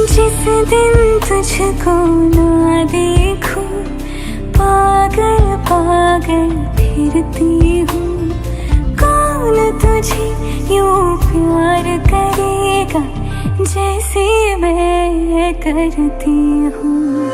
जिस दिन तुझको ना देखूं, पागल पागल फिरती हूँ। कौन तुझे यूं प्यार करेगा जैसे मैं करती हूँ।